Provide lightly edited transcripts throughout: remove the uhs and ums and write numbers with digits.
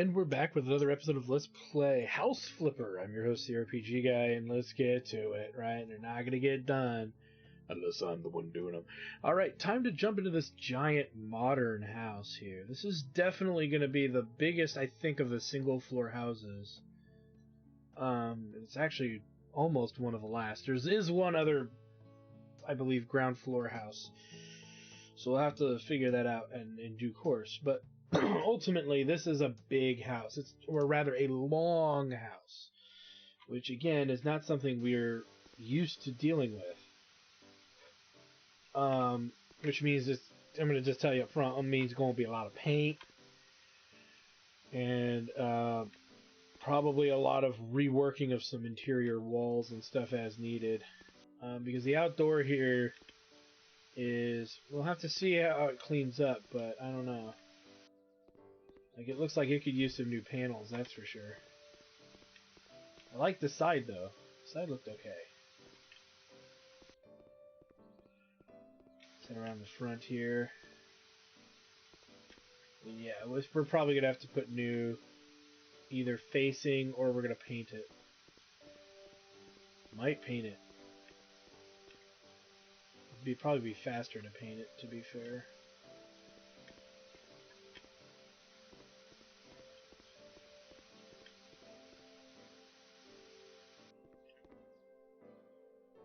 And we're back with another episode of Let's Play House Flipper. I'm your host, the RPG guy, and let's get to it, right? They're not going to get done unless I'm the one doing them. Alright, time to jump into this giant modern house here. This is definitely going to be the biggest, I think, of the single-floor houses. It's actually almost one of the last. There is one other, I believe, ground floor house. So we'll have to figure that out in due course. But ultimately, this is a big house. Or rather, a long house. Which, again, is not something we're used to dealing with. Which means, I'm going to just tell you up front, it means going to be a lot of paint. And probably a lot of reworking of some interior walls and stuff as needed. Because the outdoor here is... We'll have to see how it cleans up, but I don't know. Like, it looks like it could use some new panels, that's for sure. I like the side, though. The side looked okay. Sit around the front here. But yeah, we're probably going to have to put new... either facing, or we're going to paint it. Might paint it. It'd probably be faster to paint it, to be fair.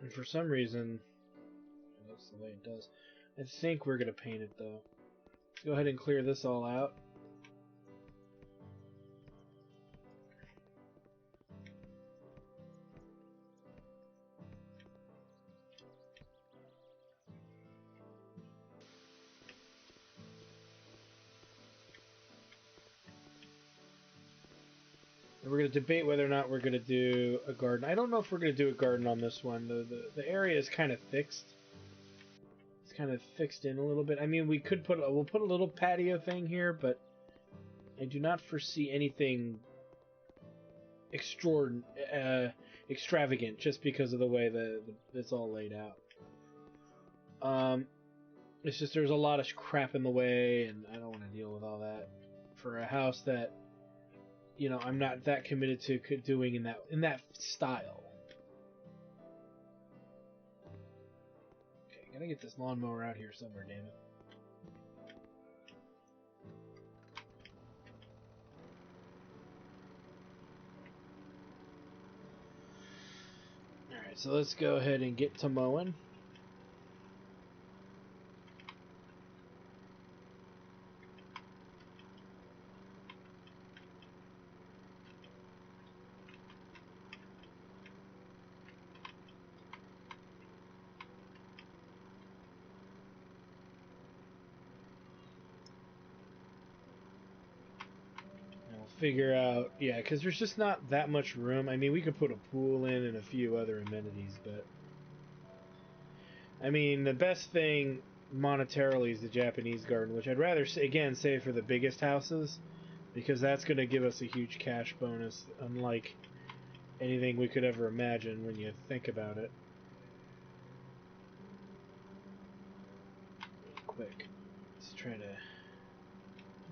And for some reason, that's the way it does. I think we're going to paint it, though. Let's go ahead and clear this all out. And we're going to debate whether or not we're going to do a garden. I don't know if we're going to do a garden on this one. The area is kind of fixed. It's kind of fixed in a little bit. I mean, we'll put a little patio thing here, but I do not foresee anything extravagant just because of the way it's all laid out. It's just there's a lot of crap in the way, and I don't want to deal with all that for a house that, you know, I'm not that committed to doing in that style. Okay, gotta get this lawnmower out here somewhere, damn it. Alright, so let's go ahead and get to mowing. Figure out, yeah, because there's just not that much room. I mean, we could put a pool in and a few other amenities, but I mean, the best thing monetarily is the Japanese garden, which I'd rather again save for the biggest houses, because that's going to give us a huge cash bonus, unlike anything we could ever imagine when you think about it. Real quick, let's try to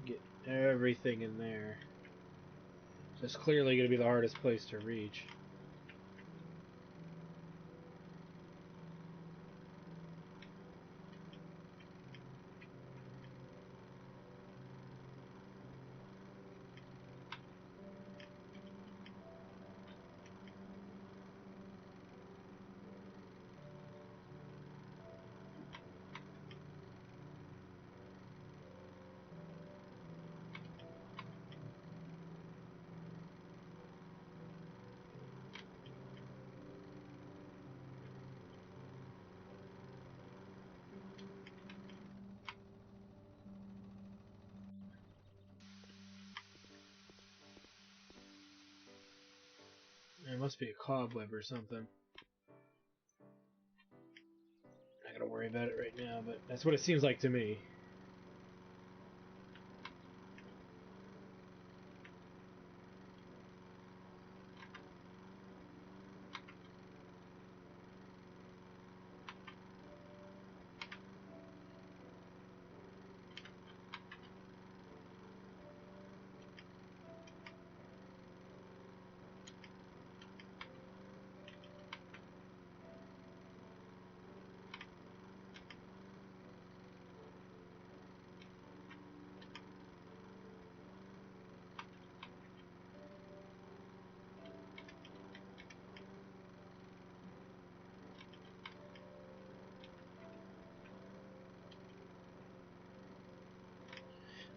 get everything in there. It's clearly going to be the hardest place to reach. There must be a cobweb or something. Not gonna worry about it right now, but that's what it seems like to me.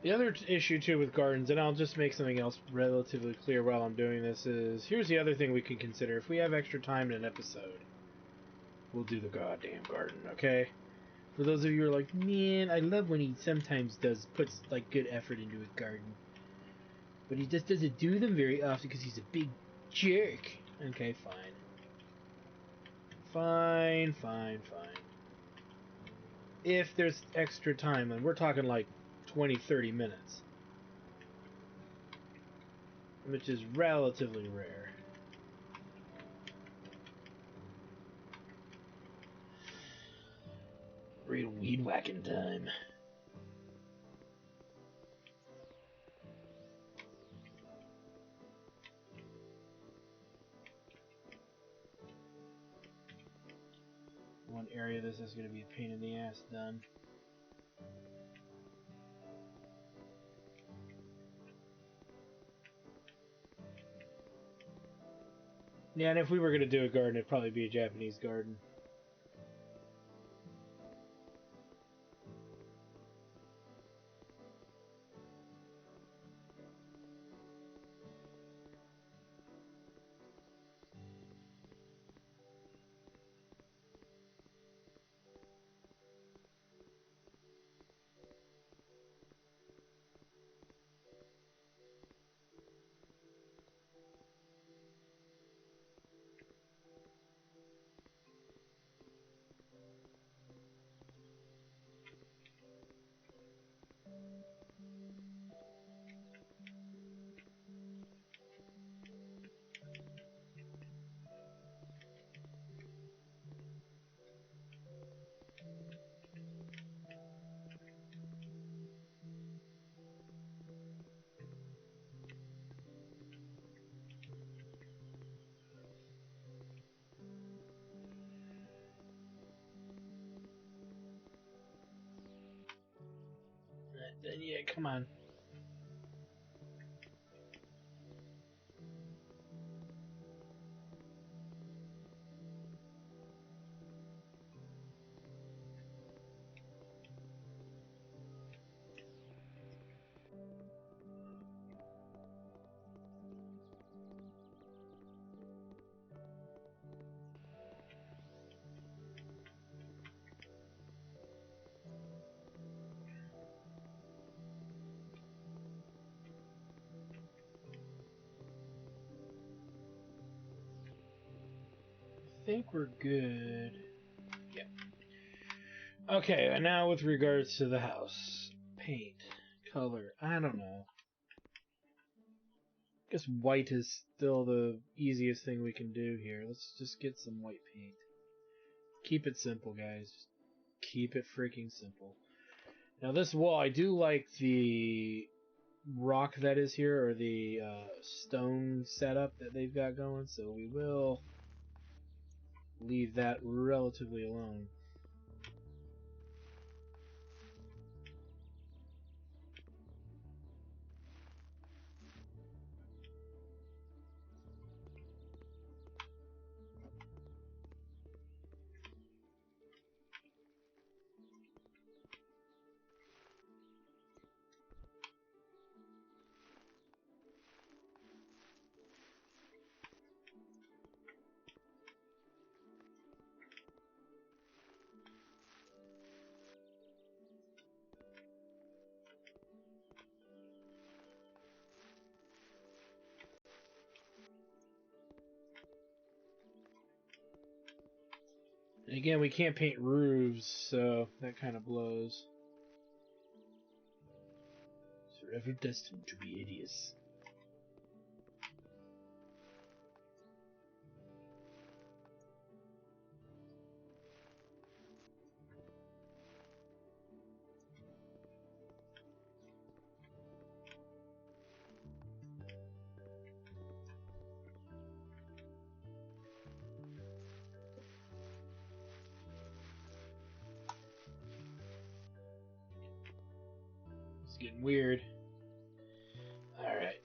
The other issue, too, with gardens, and I'll just make something else relatively clear while I'm doing this, is here's the other thing we can consider. If we have extra time in an episode, we'll do the goddamn garden, okay? For those of you who are like, man, I love when he sometimes puts, like, good effort into his garden. But he just doesn't do them very often because he's a big jerk. Okay, fine. Fine. If there's extra time, and we're talking like 20-30 minutes, which is relatively rare. Real weed whacking time. One area this is going to be a pain in the ass done. Yeah, and if we were going to do a garden, it'd probably be a Japanese garden. Yeah, come on. I think we're good. Yep. Okay, and now with regards to the house. Paint. Color. I don't know. I guess white is still the easiest thing we can do here. Let's just get some white paint. Keep it simple, guys. Just keep it freaking simple. Now this wall, I do like the rock that is here, or the stone setup that they've got going, so we will leave that relatively alone. And again, we can't paint roofs, so that kind of blows. Forever destined to be hideous. It's getting weird. Alright.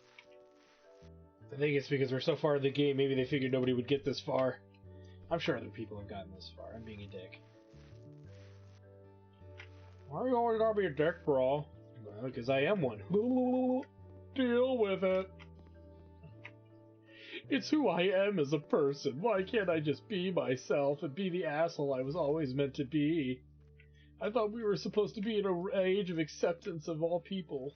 I think it's because we're so far in the game, maybe they figured nobody would get this far. I'm sure other people have gotten this far. I'm being a dick. Why are you always gotta be a dick, bro? because I am one. Deal with it. It's who I am as a person. Why can't I just be myself and be the asshole I was always meant to be? I thought we were supposed to be in an age of acceptance of all people.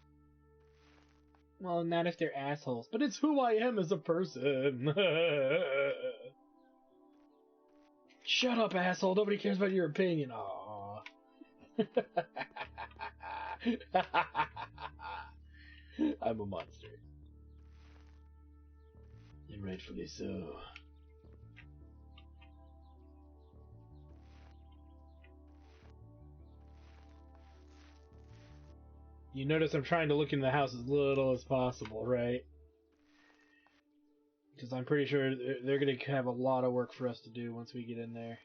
Well, not if they're assholes, but it's who I am as a person. Shut up, asshole. Nobody cares about your opinion. Aww. I'm a monster. And rightfully so. You notice I'm trying to look in the house as little as possible, right? Because I'm pretty sure they're going to have a lot of work for us to do once we get in there.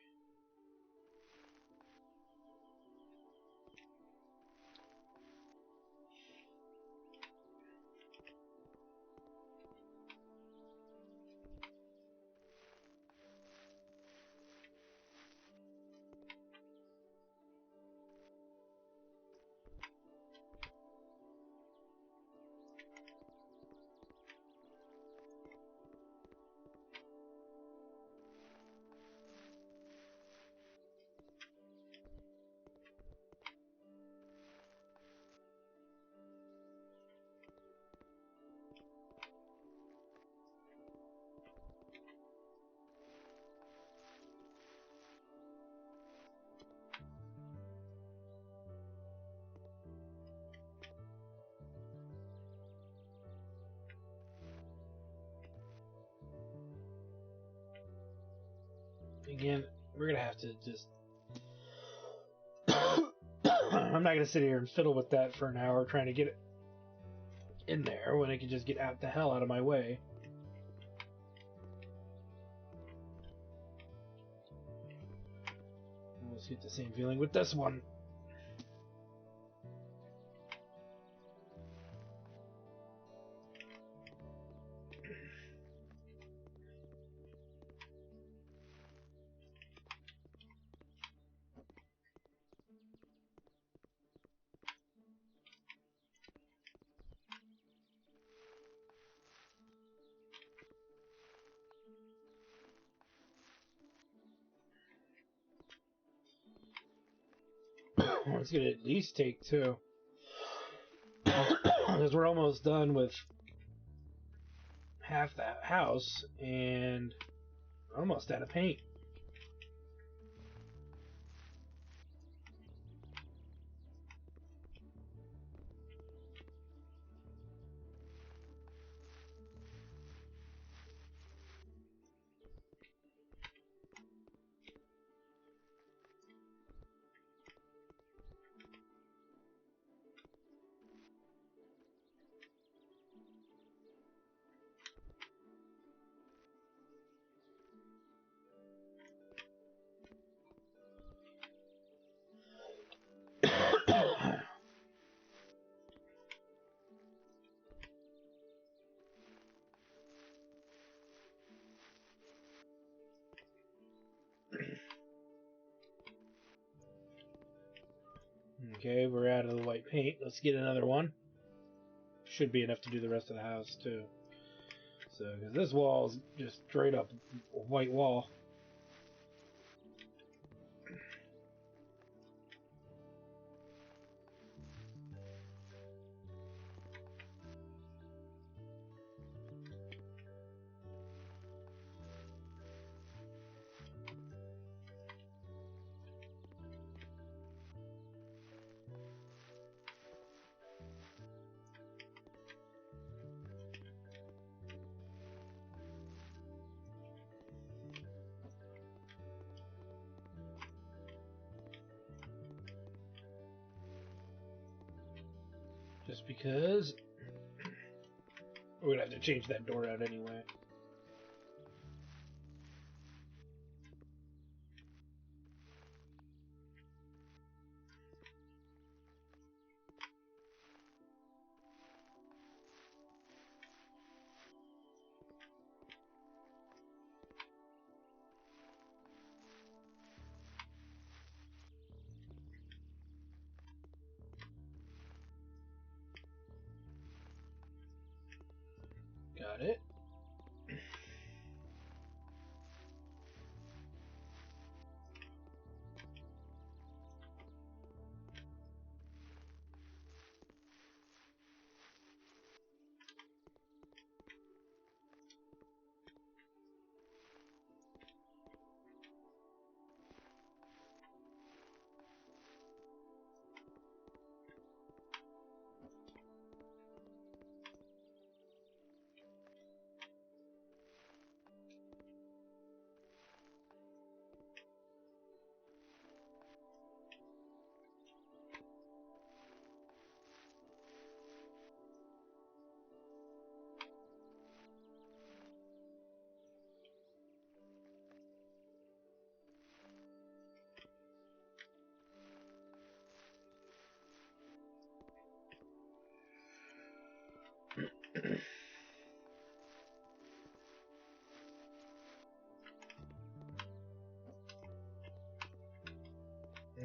Again, we're going to have to just... I'm not going to sit here and fiddle with that for an hour trying to get it in there when I can just get out the hell out of my way. Let's get the same feeling with this one. It's going to at least take 2. Because we're almost done with half that house and almost out of paint. Okay, we're out of the white paint. Let's get another one. Should be enough to do the rest of the house, too. So, because this wall is just straight up a white wall. Just because we're going to have to change that door out anyway. Got it.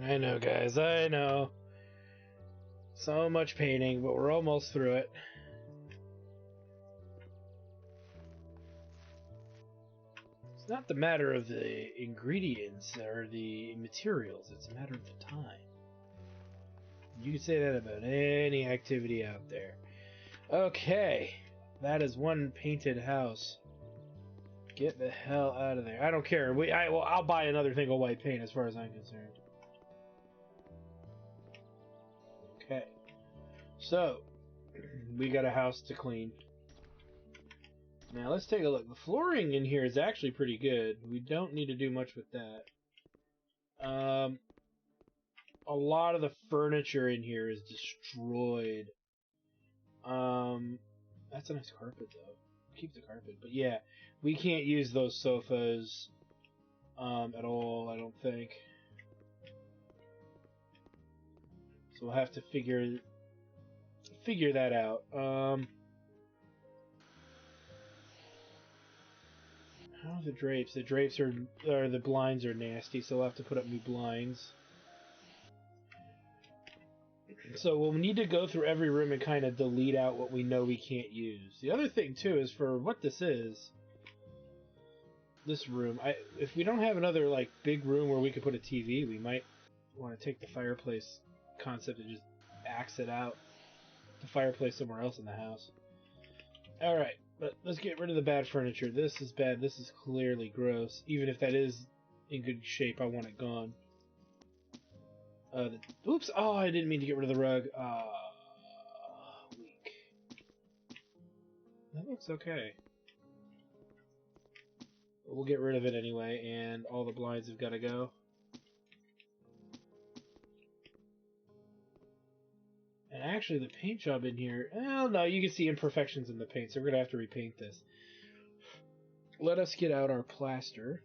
I know, guys, I know. So much painting, but we're almost through it. It's not the matter of the ingredients or the materials, it's a matter of the time. You can say that about any activity out there. Okay, that is one painted house. Get the hell out of there. I don't care. I'll buy another thing of white paint as far as I'm concerned. Okay. So, we got a house to clean. Now, let's take a look. The flooring in here is actually pretty good. We don't need to do much with that. A lot of the furniture in here is destroyed. That's a nice carpet, though. Keep the carpet. But yeah, we can't use those sofas at all, I don't think. So we'll have to figure that out. How are the drapes? The drapes are the blinds are nasty, so we'll have to put up new blinds. So we'll need to go through every room and kind of delete out what we know we can't use. The other thing too is for what this is. This room, if we don't have another like big room where we could put a TV, we might want to take the fireplace concept and just axe it out. The fireplace somewhere else in the house. All right, but let's get rid of the bad furniture. This is bad. This is clearly gross. Even if that is in good shape, I want it gone. Oops! Oh, I didn't mean to get rid of the rug. Weak. That looks okay. We'll get rid of it anyway, and all the blinds have got to go. And actually, the paint job in here... Oh, no, you can see imperfections in the paint, so we're going to have to repaint this. Let us get out our plaster.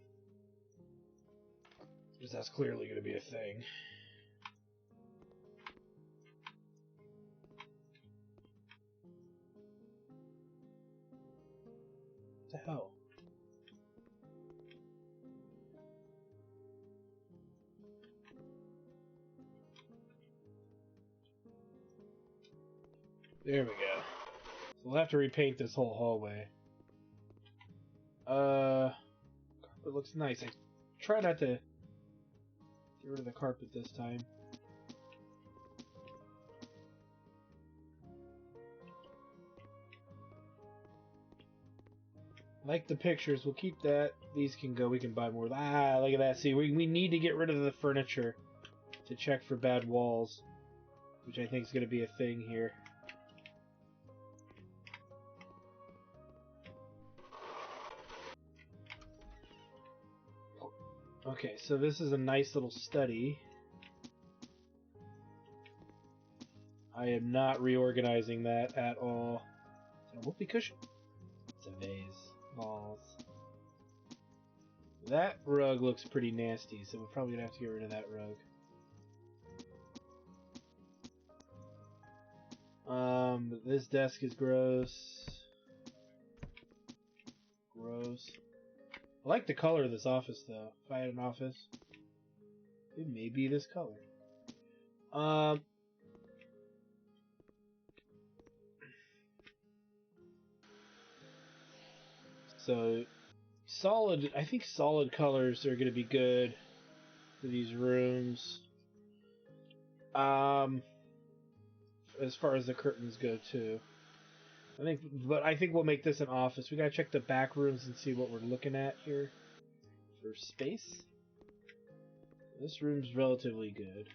Because that's clearly going to be a thing. What the hell? There we go. So we'll have to repaint this whole hallway. Carpet looks nice. I try not to get rid of the carpet this time. Like the pictures, we'll keep that. These can go. We can buy more. Ah, look at that. See, we need to get rid of the furniture to check for bad walls, which I think is going to be a thing here. Okay, so this is a nice little study. I am not reorganizing that at all. Is it a whoopee cushion? It's a vase. Balls. That rug looks pretty nasty, so we're probably going to have to get rid of that rug. This desk is gross. Gross. I like the color of this office, though. If I had an office, it may be this color. So solid, I think solid colors are going to be good for these rooms. As far as the curtains go too. But I think we'll make this an office. We gotta check the back rooms and see what we're looking at here for space. This room's relatively good.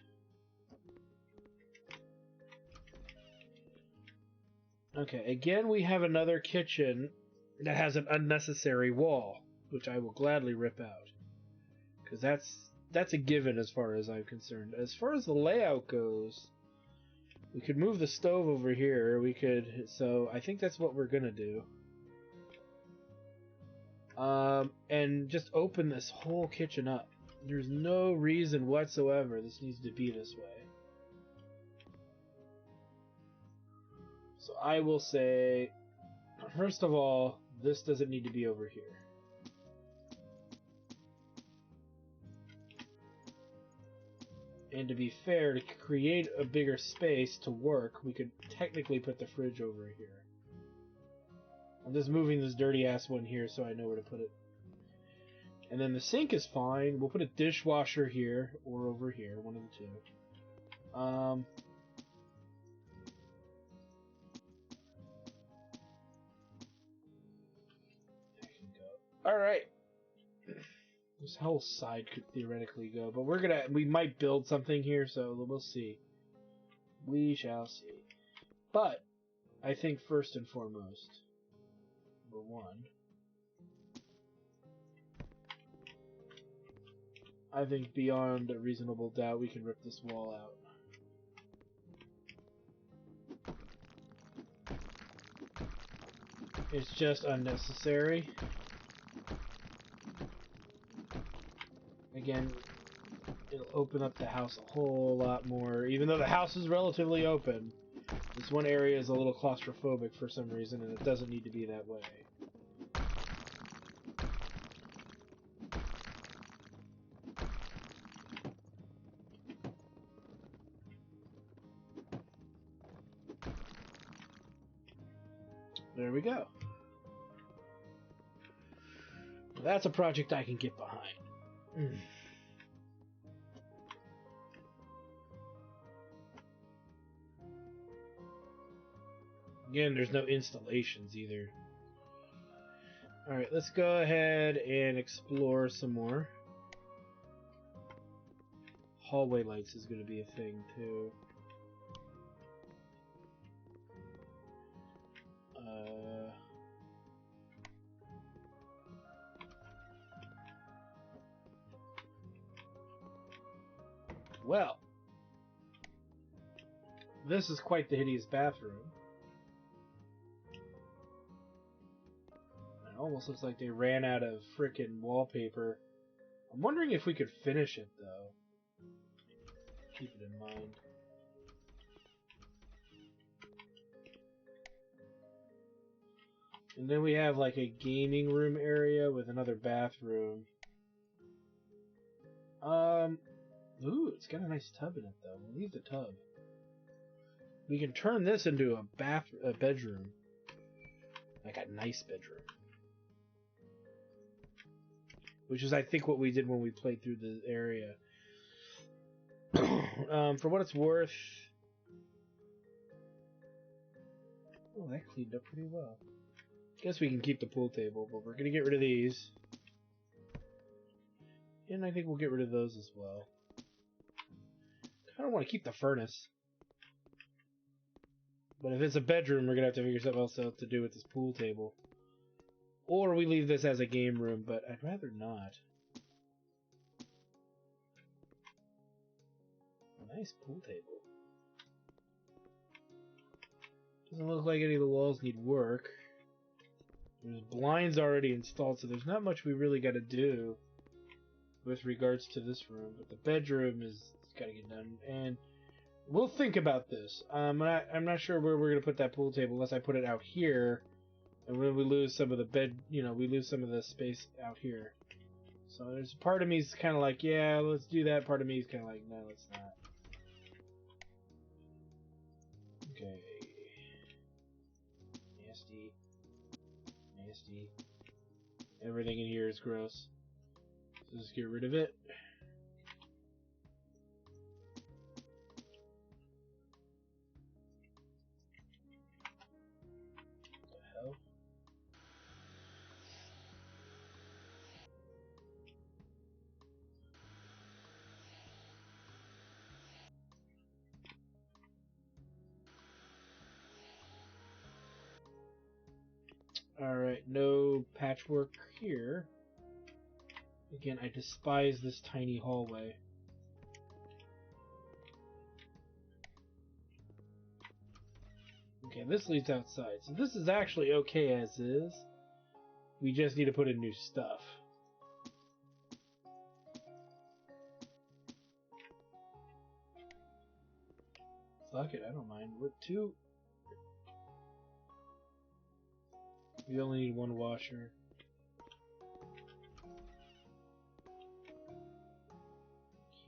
Okay, again we have another kitchen that has an unnecessary wall, which I will gladly rip out. Because that's a given as far as I'm concerned. As far as the layout goes, we could move the stove over here. So I think that's what we're gonna do. And just open this whole kitchen up. There's no reason whatsoever this needs to be this way. So I will say, first of all, this doesn't need to be over here. And to be fair, to create a bigger space to work, we could technically put the fridge over here. I'm just moving this dirty ass one here so I know where to put it. And then the sink is fine. We'll put a dishwasher here or over here, one of the two. That can go. All right. This whole side could theoretically go, but we might build something here, so we'll see. We shall see. But I think first and foremost, number one, I think beyond a reasonable doubt we can rip this wall out. It's just unnecessary. Again, it'll open up the house a whole lot more. Even though the house is relatively open, this one area is a little claustrophobic for some reason, and it doesn't need to be that way. There we go. That's a project I can get behind. Again, there's no installations either. Alright, let's go ahead and explore some more. Hallway lights is going to be a thing, too. Well, this is quite the hideous bathroom. It almost looks like they ran out of frickin' wallpaper. I'm wondering if we could finish it, though. Keep it in mind. And then we have like a gaming room area with another bathroom. Ooh, it's got a nice tub in it, though. We'll leave the tub. We can turn this into a bedroom. Like a nice bedroom. Which is, I think, what we did when we played through the area. For what it's worth... Oh, that cleaned up pretty well. Guess we can keep the pool table, but we're going to get rid of these. And I think we'll get rid of those as well. I don't want to keep the furnace. But if it's a bedroom, we're going to have to figure something else out to do with this pool table. Or we leave this as a game room, but I'd rather not. Nice pool table. Doesn't look like any of the walls need work. There's blinds already installed, so there's not much we really got to do with regards to this room. But the bedroom is got to get done, and we'll think about this. I'm not sure where we're gonna put that pool table unless I put it out here, and when we lose some of the bed, we lose some of the space out here. So there's a part of me is kind of like, yeah, let's do that. Part of me is kind of like, no, let's not. Okay. Nasty. Nasty. Everything in here is gross. So just get rid of it. What the hell? Alright, no patchwork here. Again, I despise this tiny hallway. Okay, this leads outside. So this is actually okay as is. We just need to put in new stuff. Fuck it, I don't mind. We're two. We only need one washer.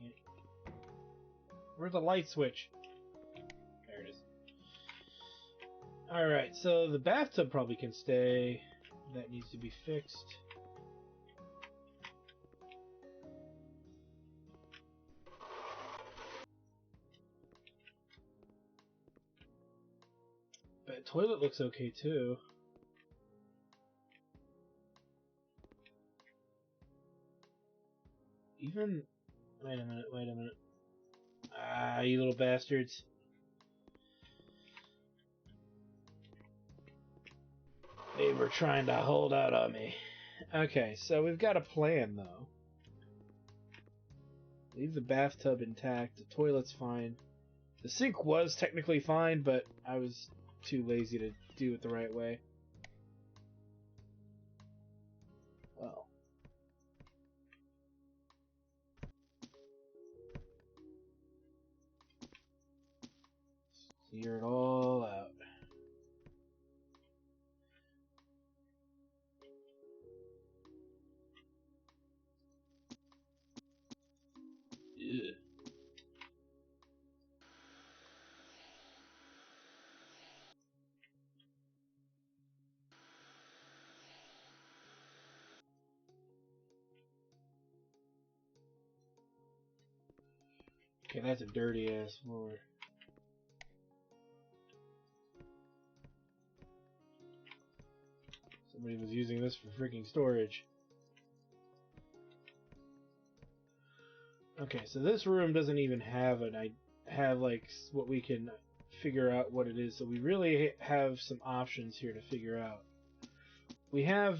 Can't. Where's the light switch? There it is. Alright, so the bathtub probably can stay. That needs to be fixed. But toilet looks okay too. Even... Wait a minute, wait a minute. Ah, you little bastards. They were trying to hold out on me. Okay, so we've got a plan, though. Leave the bathtub intact. The toilet's fine. The sink was technically fine, but I was too lazy to do it the right way. Well. Clear it all out. Ugh. Okay, that's a dirty ass floor. Somebody was using this for freaking storage. Okay, so this room doesn't even have like what we can figure out what it is. So we really have some options here to figure out. We have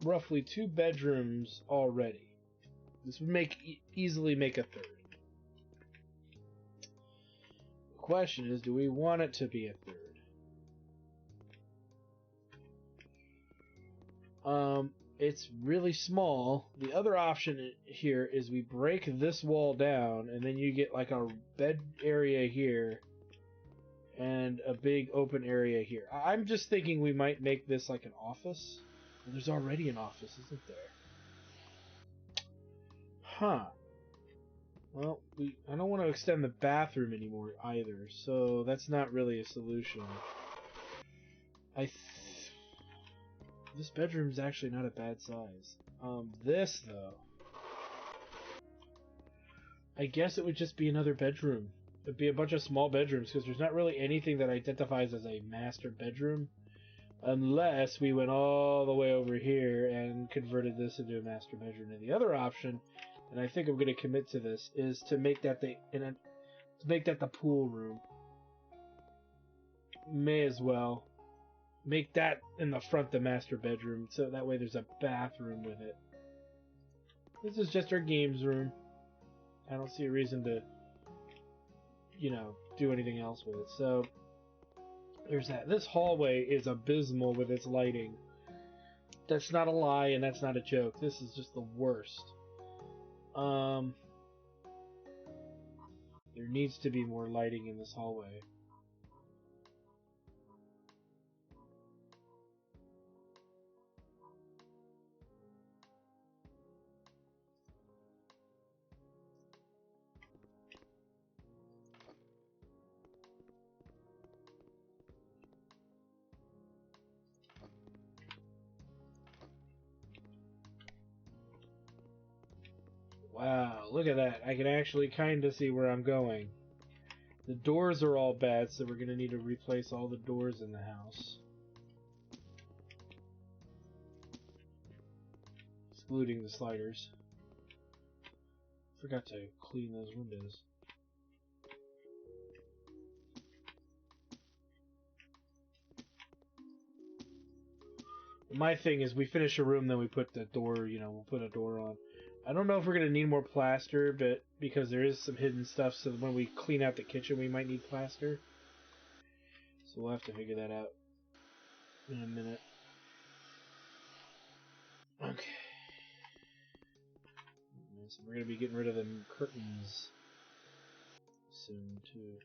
roughly 2 bedrooms already. This would easily make a third. The question is, do we want it to be a third? It's really small. The other option here is we break this wall down, and then you get like a bed area here and a big open area here. I'm just thinking we might make this like an office. Well, there's already an office, isn't there? Huh. Well, I don't want to extend the bathroom anymore either, so that's not really a solution. This bedroom's actually not a bad size. This, though... I guess it would just be another bedroom. It'd be a bunch of small bedrooms, because there's not really anything that identifies as a master bedroom. Unless we went all the way over here and converted this into a master bedroom. And the other option, and I think I'm going to commit to this, is to make that the pool room. May as well. Make that in the front the master bedroom, so that way there's a bathroom with it. This is just our games room. I don't see a reason to, do anything else with it. So, there's that. This hallway is abysmal with its lighting. That's not a lie, and that's not a joke. This is just the worst. There needs to be more lighting in this hallway. Wow, look at that. I can actually kind of see where I'm going. The doors are all bad, so we're going to need to replace all the doors in the house. Excluding the sliders. Forgot to clean those windows. My thing is we finish a room, then we put the door, we'll put a door on. I don't know if we're going to need more plaster, but because there is some hidden stuff, so when we clean out the kitchen, we might need plaster. So we'll have to figure that out in a minute. Okay. So we're going to be getting rid of the curtains soon, too.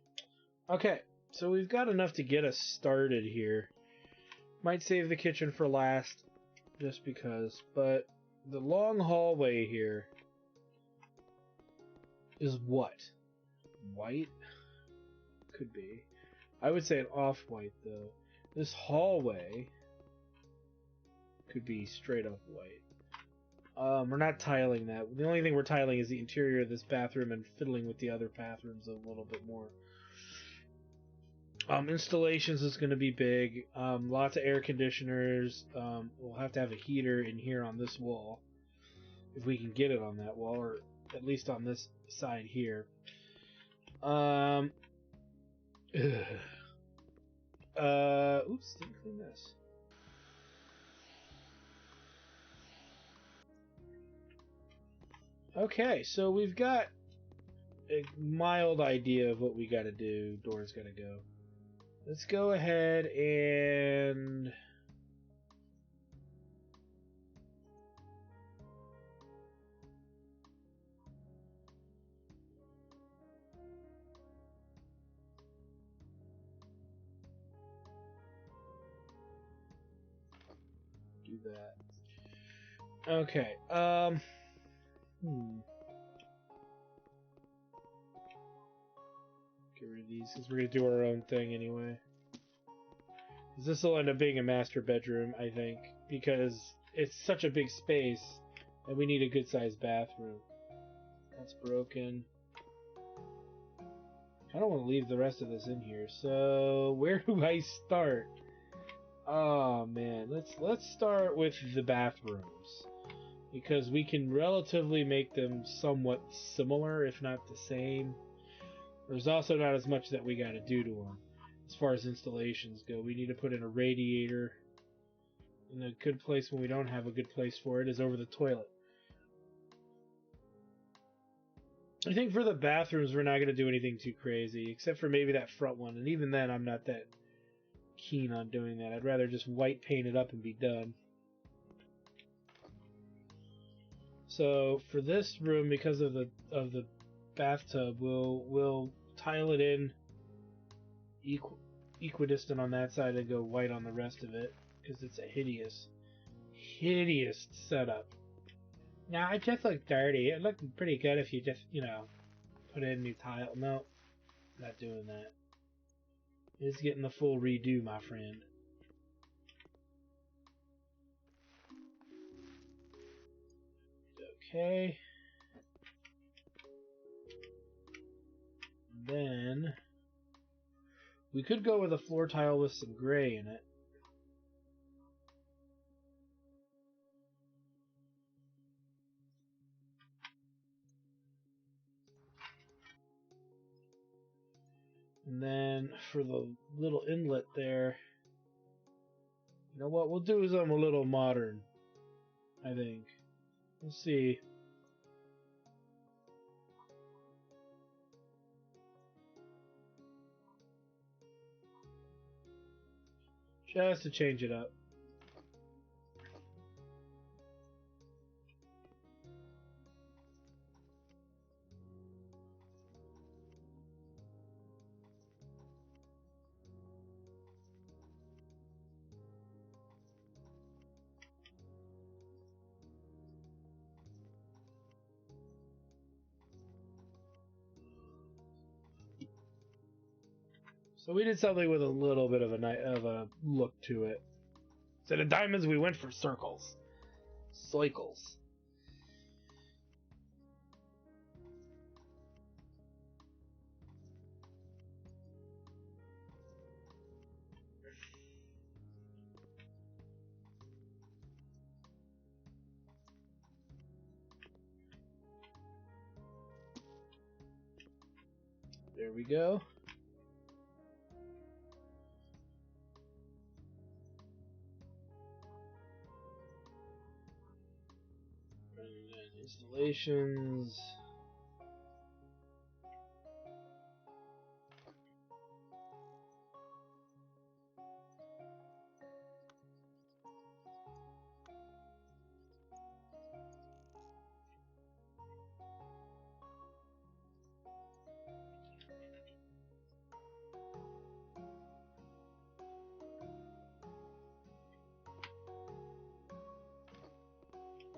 Okay, so we've got enough to get us started here. Might save the kitchen for last, just because, but the long hallway here is what? White? Could be. I would say an off-white, though. This hallway could be straight up white. We're not tiling that. The only thing we're tiling is the interior of this bathroom and fiddling with the other bathrooms a little bit more. Installations is going to be big. Lots of air conditioners. We'll have to have a heater in here on this wall. If we can get it on that wall, or at least on this side here. Oops, didn't clean this. Okay, so we've got a mild idea of what we gotta do. Door's gotta go. Let's go ahead and... do that. Okay, Get rid of these, because we're going to do our own thing anyway. This will end up being a master bedroom, I think, because it's such a big space, and we need a good-sized bathroom. That's broken. I don't want to leave the rest of this in here, so where do I start? Oh man, let's start with the bathrooms, because we can relatively make them somewhat similar, if not the same. There's also not as much that we got to do to them. As far as installations go, we need to put in a radiator. And a good place when we don't have a good place for it is over the toilet. I think for the bathrooms, we're not going to do anything too crazy, except for maybe that front one. And even then, I'm not that keen on doing that. I'd rather just white paint it up and be done. So for this room, because of the bathtub, we'll tile it in equidistant on that side and go white on the rest of it, because it's a hideous setup. Now it just looks dirty. It looked pretty good if you just, put in new tile. No, not doing that. It's getting the full redo, my friend. Okay. Then we could go with a floor tile with some gray in it. And then for the little inlet there, you know what we'll do is I'm a little modern, I think. We'll see. Just to change it up. So we did something with a little bit of a look to it. Instead of diamonds, we went for circles. Cycles. There we go. And then installations.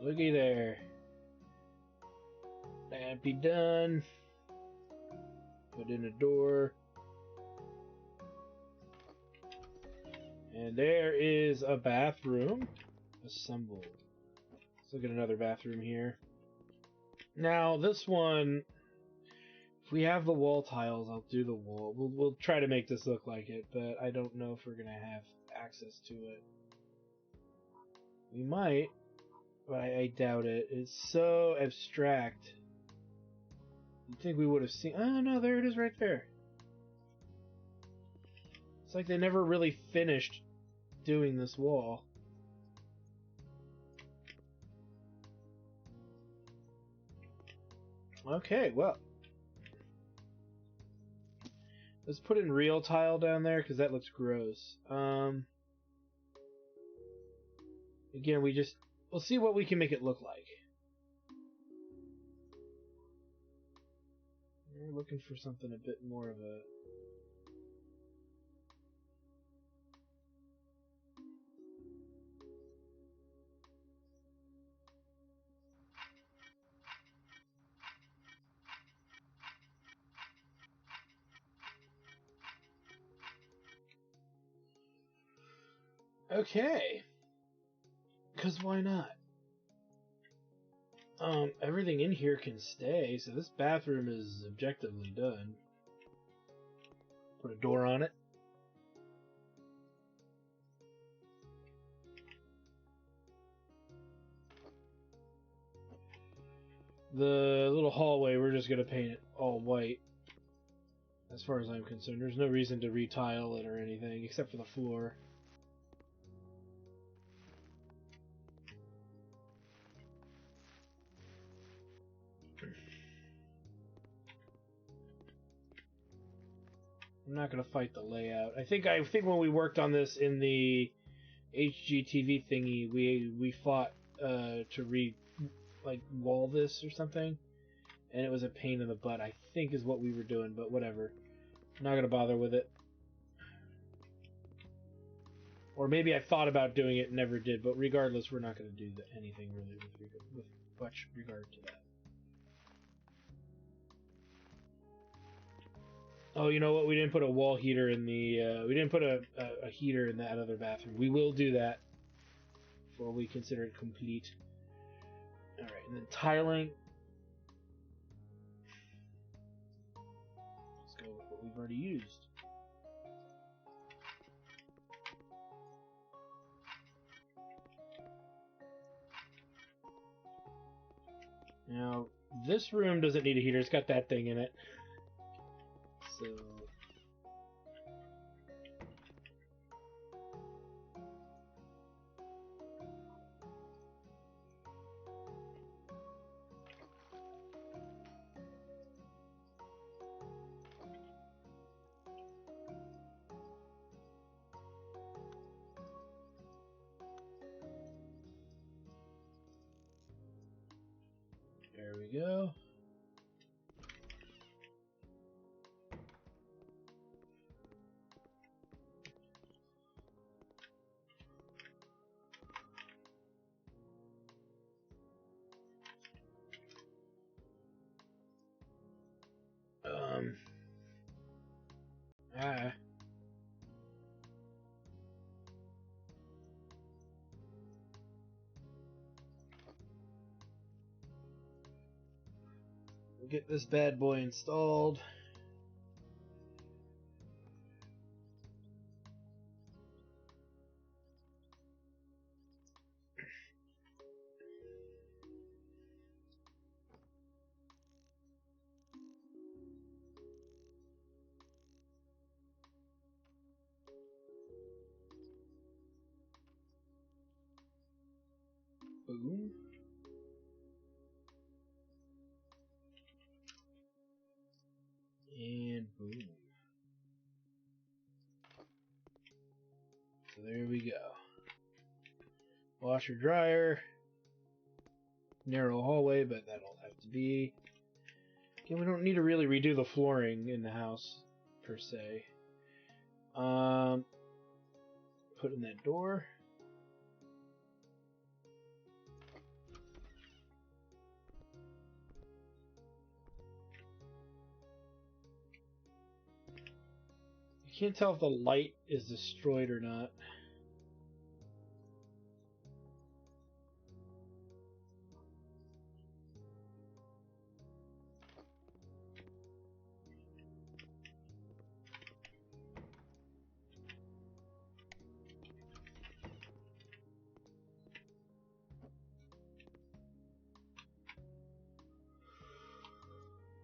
Looky there. That be done. Put in a door. And there is a bathroom assembled. Let's look at another bathroom here. Now, this one, if we have the wall tiles, I'll do the wall. We'll try to make this look like it, but I don't know if we're going to have access to it. We might, but I doubt it. It's so abstract. You'd think we would have seen... Oh, no, there it is right there. It's like they never really finished doing this wall. Okay, well. Let's put in real tile down there, because that looks gross. Again, we'll see what we can make it look like. We're looking for something a bit more of a... Okay. Because why not? Everything in here can stay, so this bathroom is objectively done. Put a door on it. The little hallway, we're just going to paint it all white. As far as I'm concerned, there's no reason to retile it or anything, except for the floor. I'm not going to fight the layout. I think when we worked on this in the HGTV thingy, we fought to wall this or something, and it was a pain in the butt, I think is what we were doing, but whatever. I'm not going to bother with it. Or maybe I thought about doing it and never did, but regardless, we're not going to do anything really with much regard to that. Oh, you know what? We didn't put a wall heater in the... we didn't put a heater in that other bathroom. We will do that before we consider it complete. Alright, and then tiling. Let's go with what we've already used. Now, this room doesn't need a heater. It's got that thing in it. So... there we go. We'll get this bad boy installed. Boom. And boom. So there we go. Washer, dryer. Narrow hallway, but that'll have to be. Again, we don't need to really redo the flooring in the house, per se. Put in that door. I can't tell if the light is destroyed or not.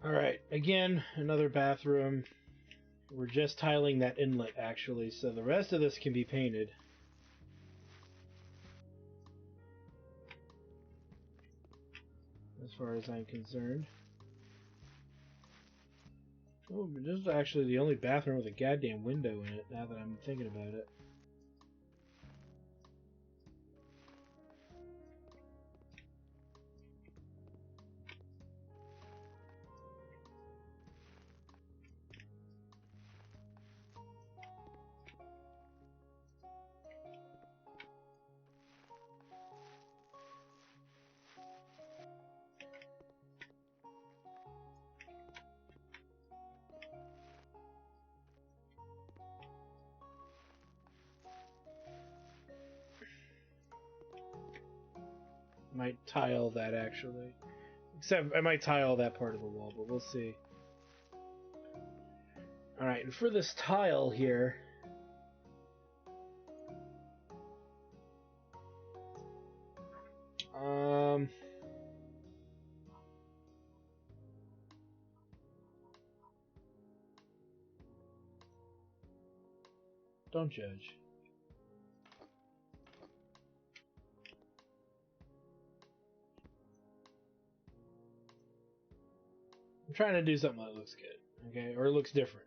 Alright, again, another bathroom. We're just tiling that inlet, actually, so the rest of this can be painted. As far as I'm concerned. Oh, but this is actually the only bathroom with a goddamn window in it, now that I'm thinking about it. Might tile that, actually. Except I might tile that part of the wall, but we'll see. Alright, and for this tile here... Don't judge. I'm trying to do something that looks good, okay? Or looks different.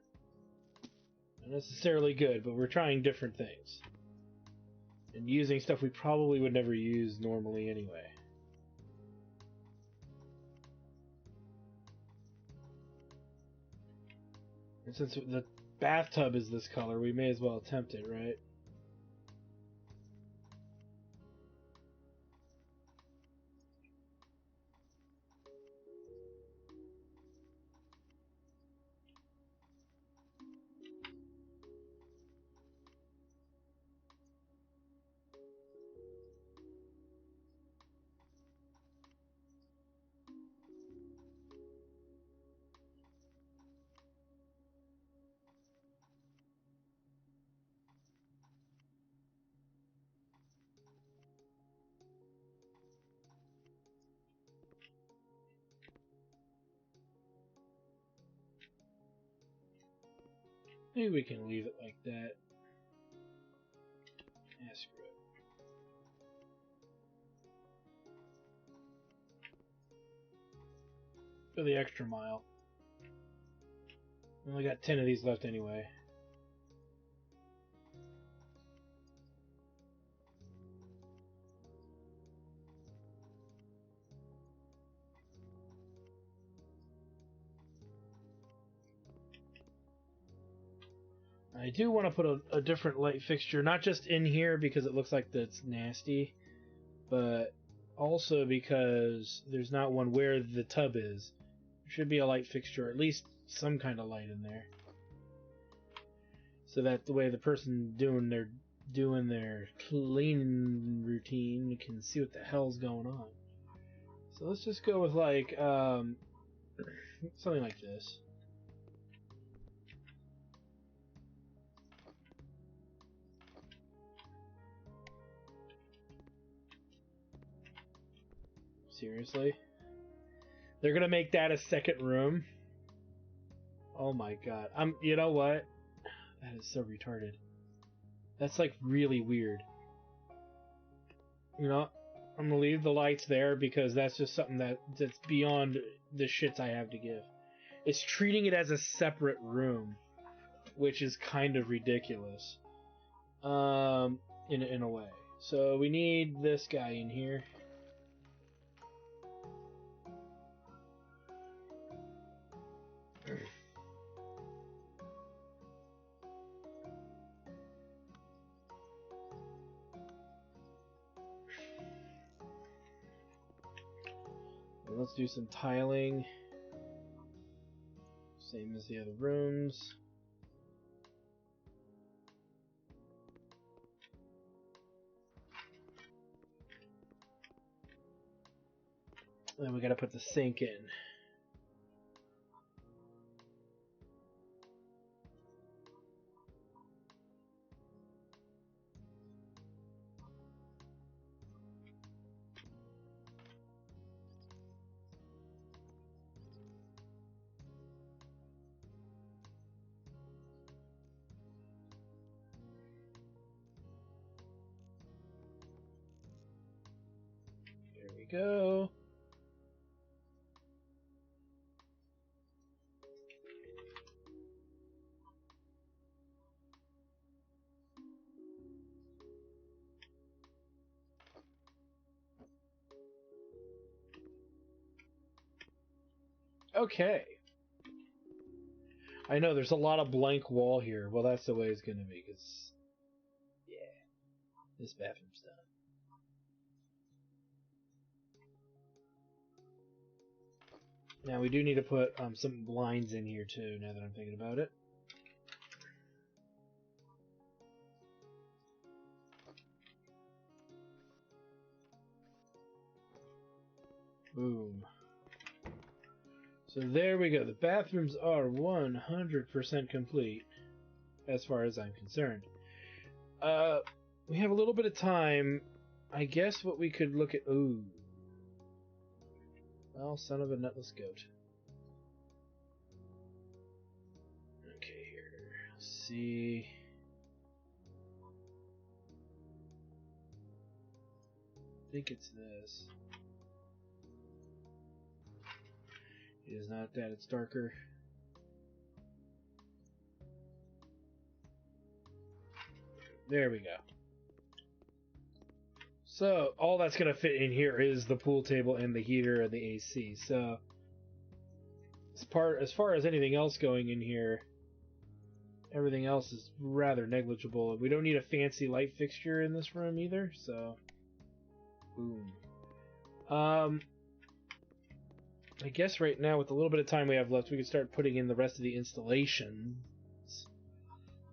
Not necessarily good, but we're trying different things. And using stuff we probably would never use normally anyway. And since the bathtub is this color, we may as well attempt it, right? Maybe we can leave it like that. Yeah, screw it. Go the extra mile. We only got 10 of these left anyway. I do want to put a different light fixture, not just in here because it looks like that's nasty, but also because there's not one where the tub is. There should be a light fixture, or at least some kind of light in there. So that the way the person doing their cleaning routine can see what the hell's going on. So let's just go with like something like this. Seriously? They're gonna make that a second room? Oh my god. You know what? That is so retarded. That's like really weird. You know, I'm gonna leave the lights there because that's just something that's beyond the shits I have to give. It's treating it as a separate room, which is kind of ridiculous. In a way. So we need this guy in here. Let's do some tiling. Same as the other rooms. Then we gotta put the sink in. There we go. Okay. I know there's a lot of blank wall here. Well, that's the way it's gonna be, because yeah, this bathroom's done. Now we do need to put some blinds in here too, now that I'm thinking about it. Boom. So there we go. The bathrooms are 100% complete, as far as I'm concerned. We have a little bit of time. I guess what we could look at... Ooh. Well, son of a nutless goat. Okay, here. Let's see. I think it's this. It is not that, it's darker. There we go. So, all that's going to fit in here is the pool table and the heater and the AC. So, as far as anything else going in here, everything else is rather negligible. We don't need a fancy light fixture in this room either, so... Boom. I guess right now, with the little bit of time we have left, we can start putting in the rest of the installations.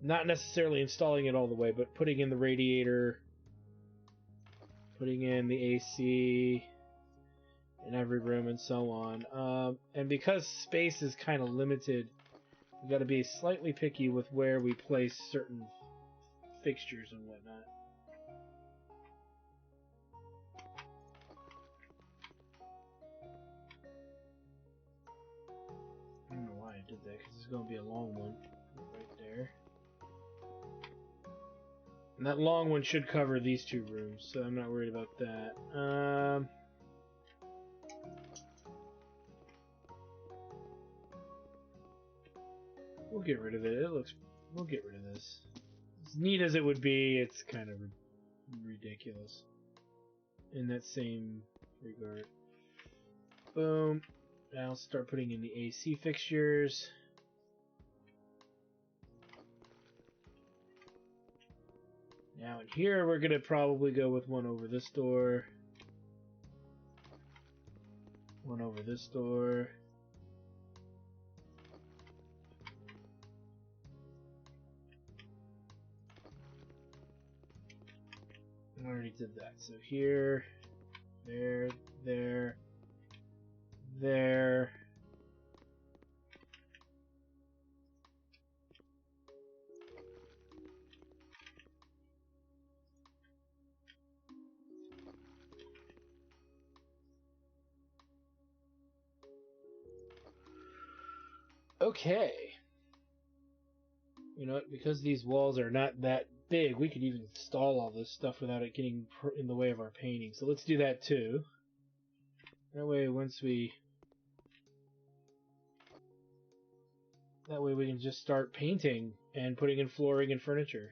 Not necessarily installing it all the way, but putting in the radiator, putting in the AC in every room, and so on. And because space is kind of limited, we've got to be slightly picky with where we place certain fixtures and whatnot. I don't know why I did that, because it's going to be a long one right there. And that long one should cover these two rooms, so I'm not worried about that. We'll get rid of it. We'll get rid of this. As neat as it would be, it's kind of ridiculous in that same regard. Boom. Now let's start putting in the AC fixtures. Now in here, we're going to probably go with one over this door. One over this door. I already did that. So here, there, there, there. Okay. You know what? Because these walls are not that big, we could even install all this stuff without it getting in the way of our painting. So let's do that too. That way, we can just start painting and putting in flooring and furniture.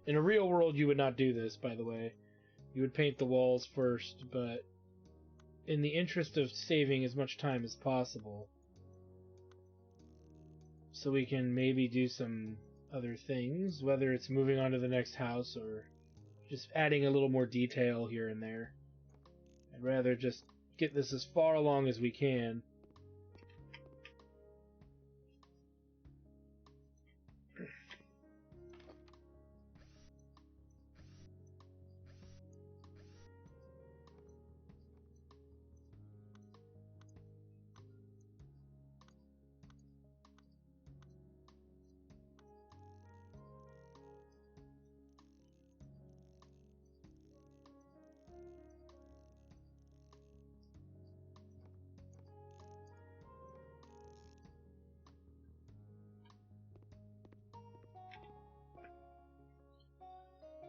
In a real world, you would not do this, by the way. You would paint the walls first, but in the interest of saving as much time as possible, so we can maybe do some other things, whether it's moving on to the next house or just adding a little more detail here and there. I'd rather just get this as far along as we can.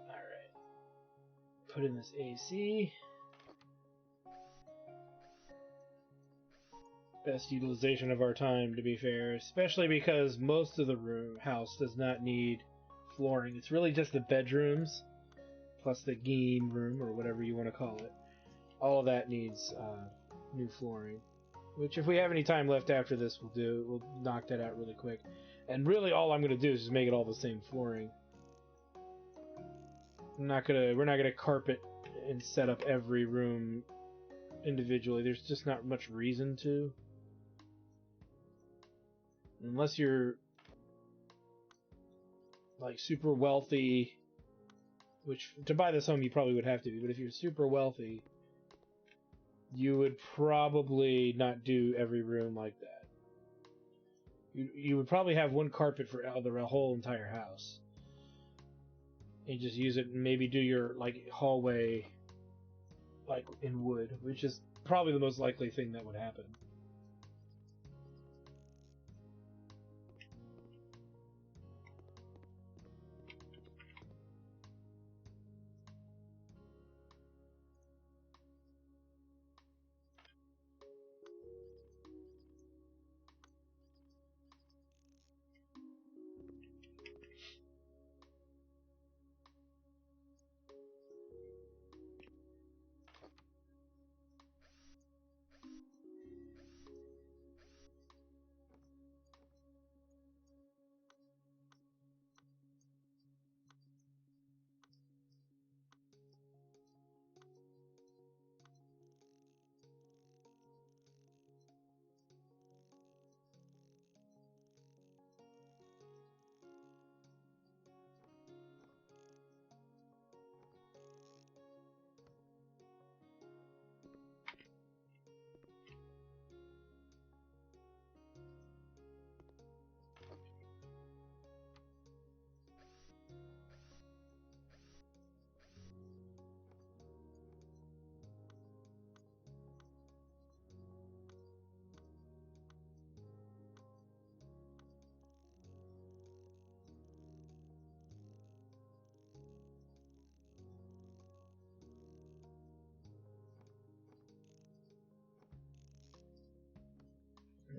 Alright. Put in this AC. Best utilization of our time, to be fair, especially because most of the house does not need flooring. It's really just the bedrooms plus the game room, or whatever you want to call it. All of that needs new flooring, which if we have any time left after this, we'll knock that out really quick. And really all I'm going to do is just make it all the same flooring. We're not gonna carpet and set up every room individually. There's just not much reason to. Unless you're like super wealthy, which to buy this home you probably would have to be, but if you're super wealthy, you would probably not do every room like that. You would probably have one carpet for the whole entire house. And just use it and maybe do your like hallway like in wood, which is probably the most likely thing that would happen.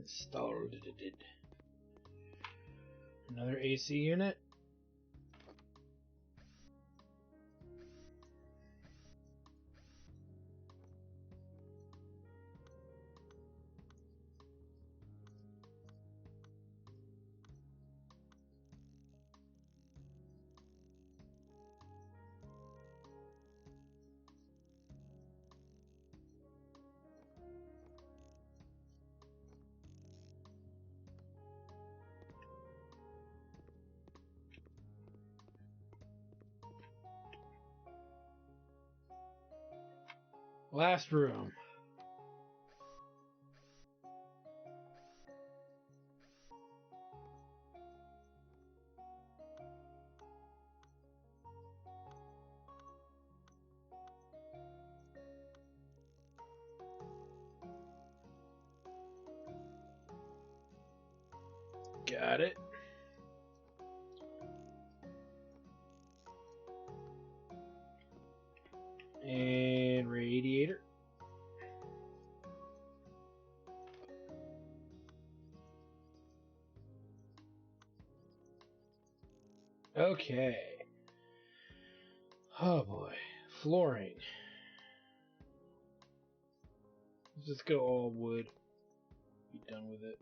Installed. Another AC unit. Last room. Got it. And radiator. Okay. Oh boy. Flooring. Let's just go all wood. Be done with it.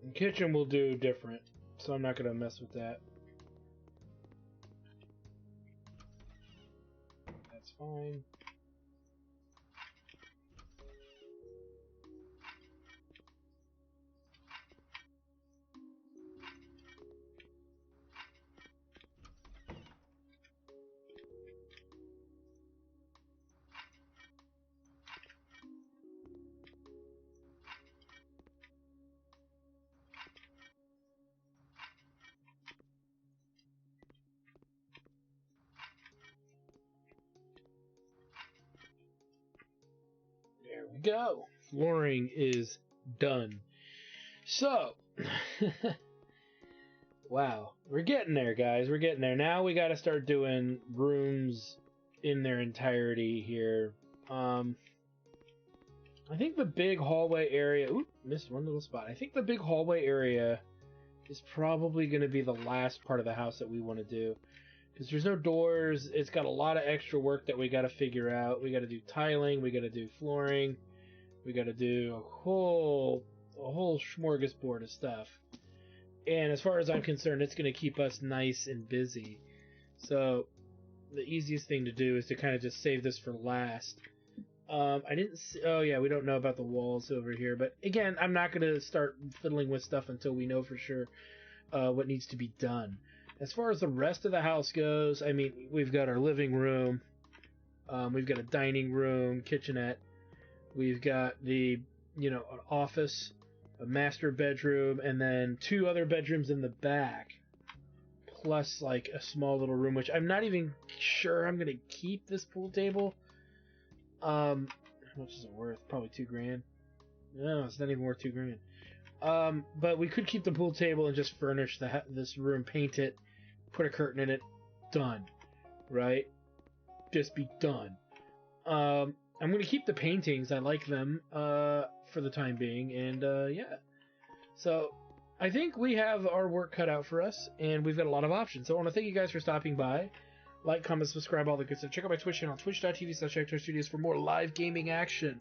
The kitchen will do different, so I'm not going to mess with that. That's fine. There we go. Flooring is done. So, wow, we're getting there, guys. We're getting there. Now we got to start doing rooms in their entirety here. I think the big hallway area... Ooh, missed one little spot. I think the big hallway area is probably going to be the last part of the house that we want to do. Because there's no doors. It's got a lot of extra work that we got to figure out. We got to do tiling. We got to do flooring. We got to do a whole smorgasbord of stuff. And as far as I'm concerned, it's going to keep us nice and busy. So the easiest thing to do is to kind of just save this for last. I didn't see, oh yeah, we don't know about the walls over here. But again, I'm not going to start fiddling with stuff until we know for sure what needs to be done. As far as the rest of the house goes, I mean, we've got our living room, we've got a dining room, kitchenette, we've got the, an office, a master bedroom, and then 2 other bedrooms in the back, plus like a small little room, which I'm not even sure I'm gonna keep this pool table. How much is it worth? Probably $2,000. No, it's not even worth $2,000. But we could keep the pool table and just furnish this room, paint it, put a curtain in it, done, right? Just be done. I'm going to keep the paintings. I like them for the time being, and yeah. So I think we have our work cut out for us, and we've got a lot of options. So I want to thank you guys for stopping by. Like, comment, subscribe, all the good stuff. Check out my Twitch channel, twitch.tv/ActorStudios for more live gaming action.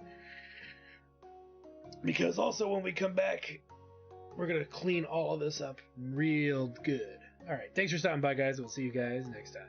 Because also when we come back, we're going to clean all of this up real good. Alright, thanks for stopping by, guys. We'll see you guys next time.